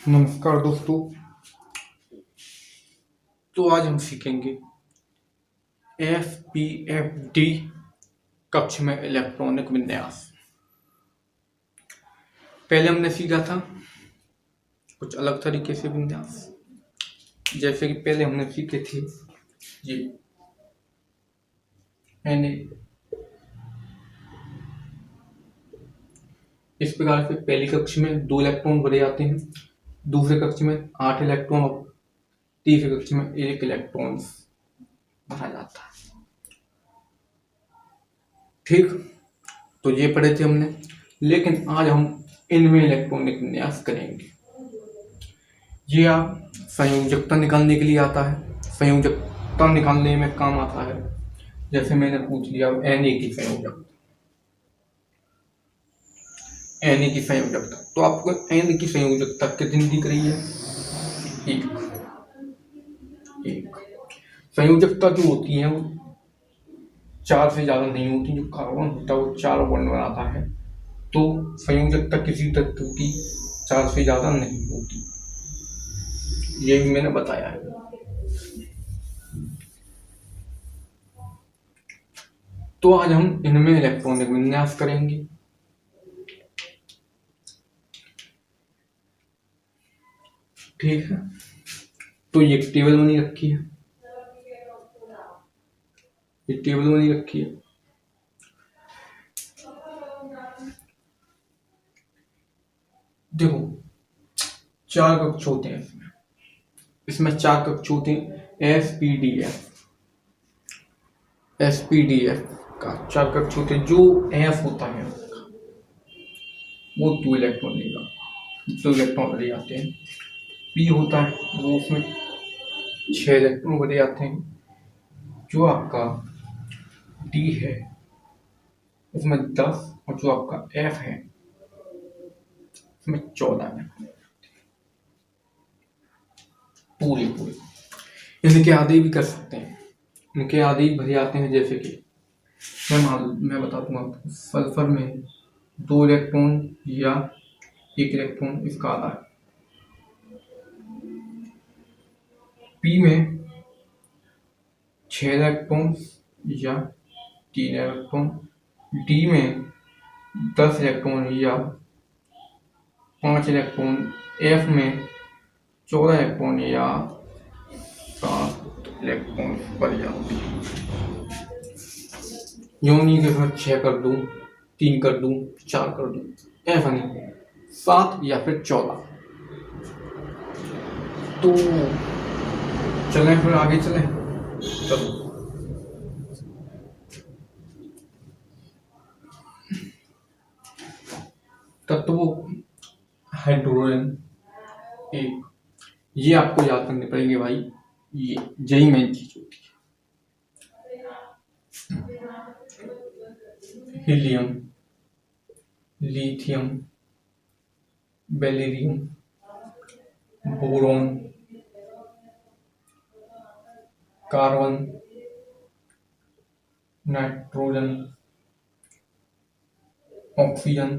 नमस्कार दोस्तों। तो आज हम सीखेंगे FPFD कक्ष में इलेक्ट्रॉनिक विन्यास। पहले हमने सीखा था कुछ अलग तरीके से विन्यास, जैसे कि पहले हमने सीखे थे ये मैंने इस प्रकार से पहली कक्ष में 2 इलेक्ट्रॉन भरे जाते हैं, दूसरे कक्ष में 8 इलेक्ट्रॉन और तीसरे कक्ष में 1 इलेक्ट्रॉन भरा जाता है। ठीक, तो ये पढ़े थे हमने, लेकिन आज हम इनमें इलेक्ट्रॉनिक विन्यास करेंगे। ये आप संयोजकता निकालने के लिए आता है, संयोजकता निकालने में काम आता है। जैसे मैंने पूछ लिया Na की संयोजकता, Na की संयोजकता, तो आपको N की संयोजकता कितनी दिख रही है? एक। संयोजकता जो होती है वो 4 से ज्यादा नहीं होती। जो कार्बन होता है वो 4 बॉन्ड बनाता है, तो संयोजकता किसी तत्व की 4 से ज्यादा नहीं होती। ये भी मैंने बताया है। तो आज हम इनमें इलेक्ट्रॉनिक विन्यास करेंगे। ठीक है, तो ये टेबल बनी रखी है, ये टेबल बनी रखी है। देखो 4 कक्ष होते हैं इसमें 4 कक्ष होते हैं। एसपीडीएफ का 4 कक्ष होते हैं। जो एफ होता है वो 2 इलेक्ट्रॉन लेगा, 2 इलेक्ट्रॉन भरे जाते हैं। पी होता है वो उसमें 6 इलेक्ट्रॉन भरे जाते हैं। जो आपका डी है उसमें 10, और जो आपका एफ है उसमें 14 है। पूरे इनके आधे भी कर सकते हैं, इनके आधे ही भरे जाते हैं। जैसे कि मैं बता दूंगा आपको, सल्फर में 2 इलेक्ट्रॉन या 1 इलेक्ट्रॉन इसका आधा है। पी में 6 इलेक्ट्रॉन या 3 इलेक्ट्रॉन, डी में 10 इलेक्ट्रॉन या 5 इलेक्ट्रॉन, एफ में 14 इलेक्ट्रॉन या 7 इलेक्ट्रॉन पर जाते हैं। यूं नहीं कि मैं 6 कर दूं, 3 कर दूं, 4 कर दूं, ऐसा नहीं, 7 या फिर 14। तो चलें फिर आगे चलें। चलो तत्व हाइड्रोजन एक, ये आपको याद करने पड़ेंगे भाई, ये यही मेन चीज होती है। Helium, lithium, beryllium, boron, carbon, nitrogen, oxygen,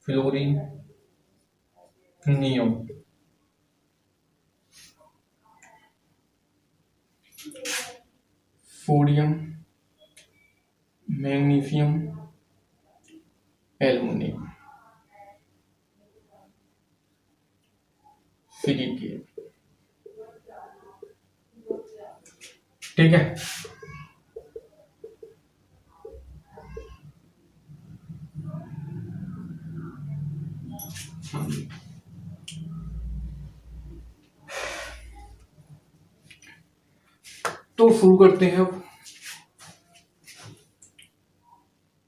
fluorine, neon. Sodium, magnesium, aluminium, silicon. ठीक है, तो शुरू करते हैं अब।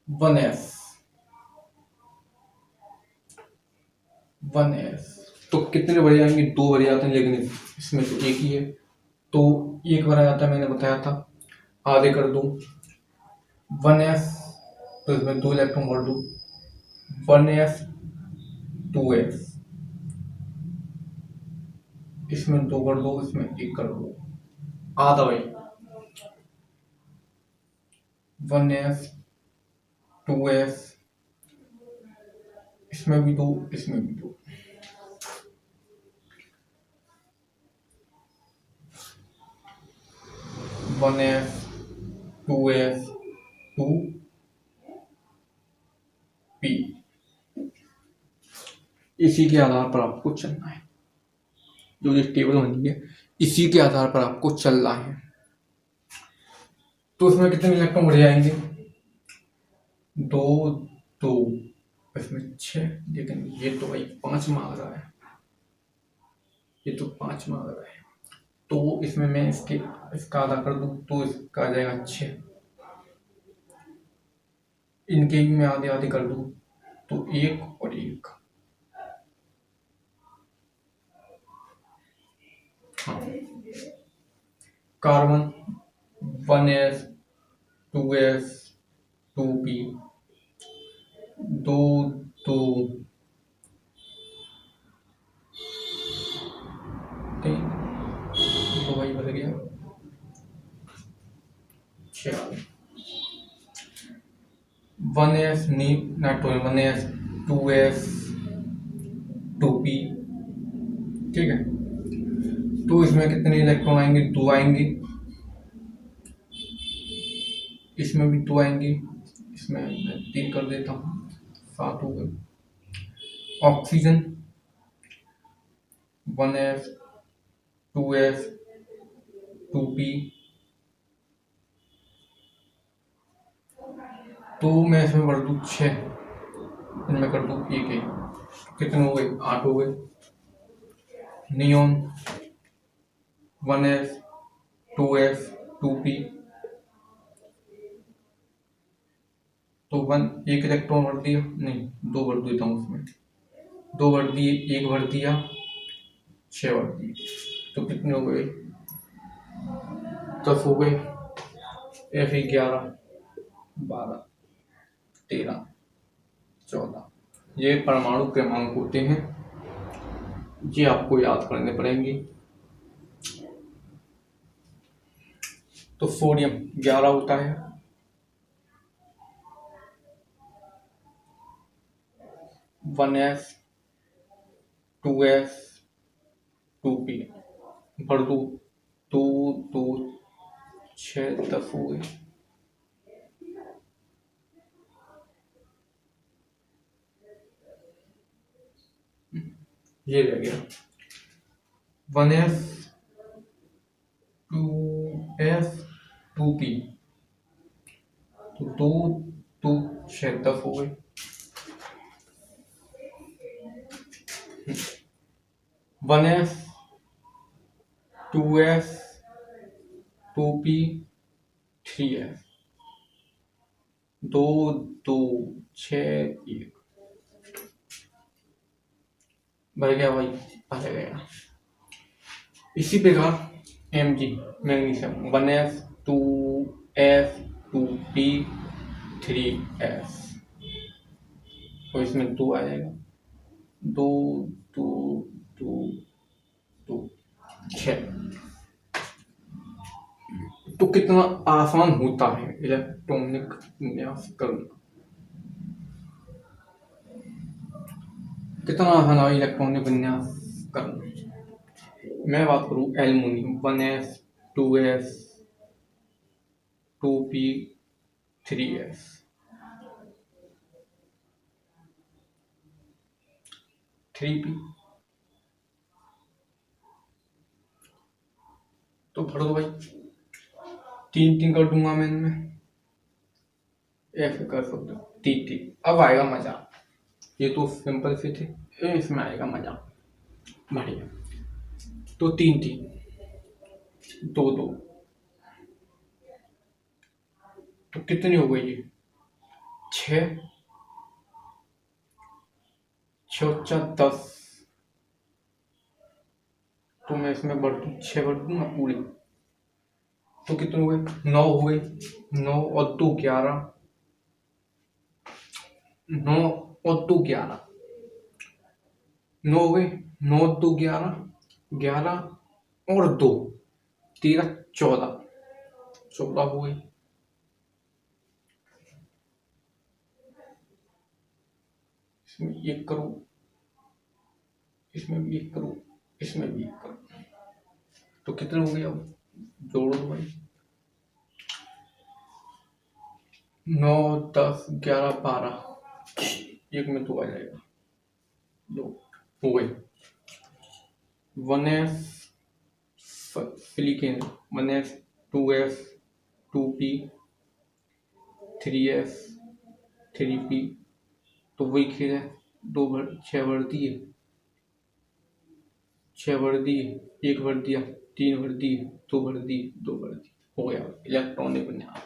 1s, 1s तो कितने भरे जाएंगे? 2 भरे जाते हैं, लेकिन इसमें तो एक ही है, तो 1 भरा जाता है। मैंने बताया था, आधे कर दूं 1s, तो इसमें 2 इलेक्ट्रॉन भर दूं, 1s 2s, इसमें 2 कर दो, इसमें 1 कर दो, आधा भाई। 1s 2s, इसमें भी 2, इसमें भी 2। One S, 2s, 2p। इसी के आधार पर आपको चलना है। जो ये टेबल बनी है इसी के आधार पर आपको चलना है। तो इसमें कितने इलेक्ट्रॉन बढ़ जाएंगे? 2, 2, इसमें 6। लेकिन ये तो भाई 5 मांग रहा है, ये तो 5 मांग रहा है। तो इसमें मैं इसका आधा कर दूं तो इसका आ जाएगा 6। इनके भी मैं आधे आधे कर दूं तो 1 और 1। हाँ, कार्बन 1s, 2s, 2p, 2, 2, 3, 2 भाई बदल गया 6। 1s nitrogen, 1s, 2s, 2p। ठीक है, तो इसमें कितने इलेक्ट्रॉन आएंगे? 2 आएंगे। इसमें भी 2 आएंगे। इसमें मैं 3 कर देता हूँ, 7 हो गए। Oxygen 1s, 2s, 2p। तो मैं इसमें भर दूँ 6, इनमें कर दूँ 1 1। कितने हो गए? 8 हो गए। Neon 1s, 2s, 2p। तो 1 इलेक्ट्रॉन भर दिया, नहीं 2 भर देता हूँ उसमें। 2 भर दिए, 1 भर दिया, 6 भर दिए। तो कितने हो गए? 10 हो गए। Fe 11, 12, 13, 14। ये परमाणु क्रमांक होते हैं, ये आपको याद करने पड़ेंगे। तो सोडियम 11 होता है, 1s, 2s, 2p। भर दो 2, 2, 6, 10 हो गए। ये रह गया 1s, 2s, 2p। तो 2, 2, 6, 10 हो गए। 1s, 2s, 2p, 3s। 2, 2, 6, 1। भर गया भाई, भर गया। इसी प्रकार Mg magnesium 1s, 2s, 2p, 3s। तो इसमें 2 आ जाएगा, 2, 2, 2, 2, 6। तो कितना आसान होता है इलेक्ट्रॉनिक विन्यास करना। कितना आसान है इलेक्ट्रॉनिक विन्यास करना। मैं बात करूं aluminium 1s, 2s, 2p, 3s। 3p। तो भर दो भाई, 3 3 कर दूंगा मैं इनमें, ऐसे कर सकते हो 3 3। अब आएगा मजा, ये तो सिंपल से थे, इसमें आएगा मजा बढ़िया। तो 3 3, 2 2। तो कितनी हो गई ये? 6, 6 10। तो मैं इसमें भर दूं, 6 भर दूंगा पूरे। तो कितने हो गए? 9 हो गए। 9 और 2 11। 9 और 2 11। 9 हो गए। 9 2 11, 11 और 2 13 14। 14 हो गई। इसमें 1 करूँ, इसमें भी 1 करूँ, इसमें भी 1 करूँ, तो कितने हो गए? अब जोड़ो तो भाई। 9 10 11 12, 1 में 2 आ जाएगा, 2 हो गए। 1s silicon, 1s 2s 2p 3s 3p, तो वही खेल है। 6 भर दिए, 6 भर दिए, 1 भर दिया, 3 भर दिए, 2 भर दिए, 2 भर दिए, हो गया इलेक्ट्रॉनिक विन्यास।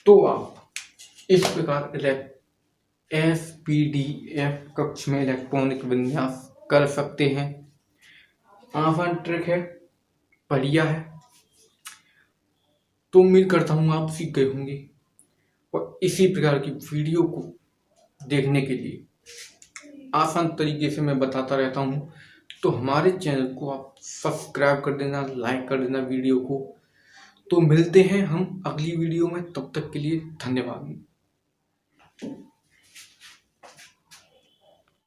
तो आप इस प्रकार SPDF कक्ष में इलेक्ट्रॉनिक विन्यास कर सकते हैं। आसान ट्रिक है, बढ़िया है। तो उम्मीद करता हूँ आप सीख गए होंगे, और इसी प्रकार की वीडियो को देखने के लिए आसान तरीके से मैं बताता रहता हूँ। तो हमारे चैनल को आप सब्सक्राइब कर देना, लाइक कर देना वीडियो को। तो मिलते हैं हम अगली वीडियो में, तब तक के लिए धन्यवाद।